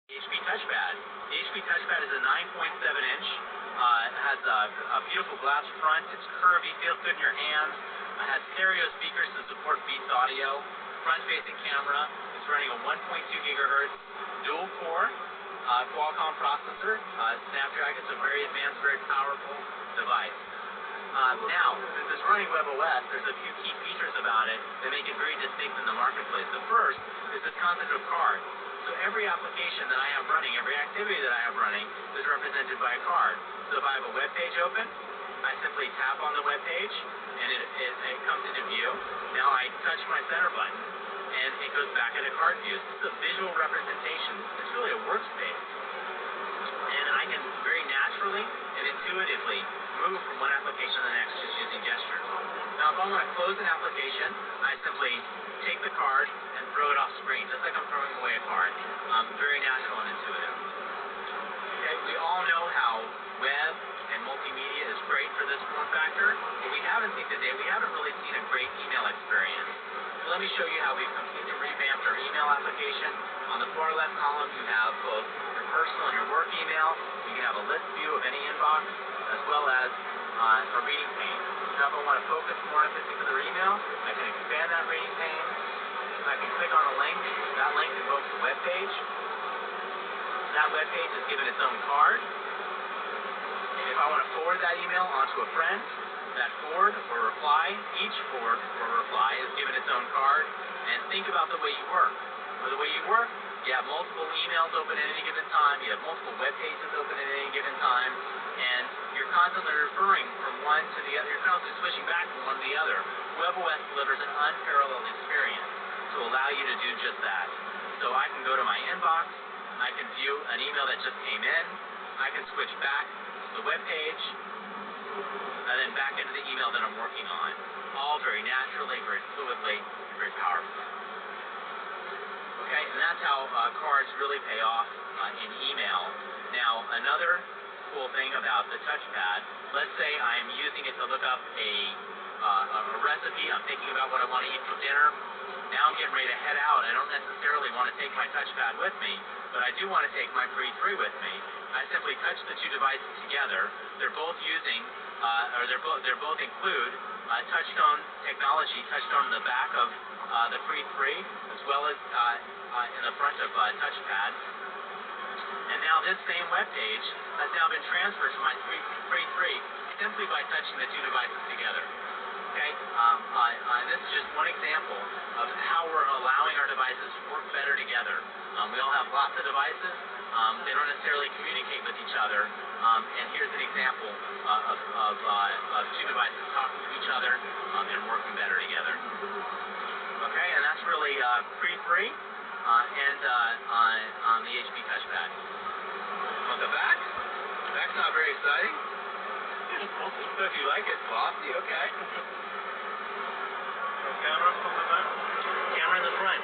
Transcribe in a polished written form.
HP TouchPad. The HP TouchPad is a 9.7-inch. It has a beautiful glass front. It's curvy, feels good in your hand. It has stereo speakers to support Beats audio. Front-facing camera. It's running a 1.2 gigahertz dual-core Qualcomm processor. Snapdragon. It's a very advanced, very powerful device. Now, since it's running webOS, there's a few key features about it that make it very distinct in the marketplace. The first is this concept of card. So every application that I have running, every activity that I have running is represented by a card. So if I have a web page open, I simply tap on the web page and it comes into view. Now I touch my center button and it goes back into card view. This is a visual representation. It's really a workspace. And I can very naturally and intuitively move from one application to the next just using gestures. Now if I want to close an application, I simply take the card and throw it off screen, just like I'm throwing away a card. Very natural and intuitive. Okay, we all know how web and multimedia is great for this form factor, but we haven't really seen a great email experience. So let me show you how we've completely revamped our email application. On the far left column, you have both your personal and your work email. You can have a list view of any inbox, as well as a reading pane. Now if I want to focus more on a particular email, I can expand that reading pane. I can click on a link. That link invokes a web page. That web page is given its own card. If I want to forward that email onto a friend, that forward or reply, each forward or reply is given its own card. And think about the way you work. For the way you work, you have multiple emails open at any given time. You have multiple web pages open at any given time. And you're constantly referring from one to the other. You're constantly switching back from one to the other. webOS delivers an unparalleled experience to allow you to do just that. So I can go to my inbox, I can view an email that just came in, I can switch back to the web page, and then back into the email that I'm working on. All very naturally, very fluidly, and very powerfully. Okay, and that's how cards really pay off in email. Now, another cool thing about the touchpad, let's say I'm using it to look up a recipe, I'm thinking about what I want to eat for dinner. Now I'm getting ready to head out. I don't necessarily want to take my touchpad with me, but I do want to take my Pre-3 with me. I simply touch the two devices together. They're both using, they both include touchtone technology, touchtone in the back of the Pre-3, as well as in the front of touchpad. And now this same web page has now been transferred to my Pre-3 simply by touching the two devices together. Okay, this is just one example of how we're allowing our devices to work better together. We all have lots of devices. They don't necessarily communicate with each other. And here's an example of two devices talking to each other and working better together. Okay, and that's really Pre-3 and on the HP TouchPad. On the back? The back's not very exciting. So if you like it, glossy, okay. Camera from the back? Camera in the front.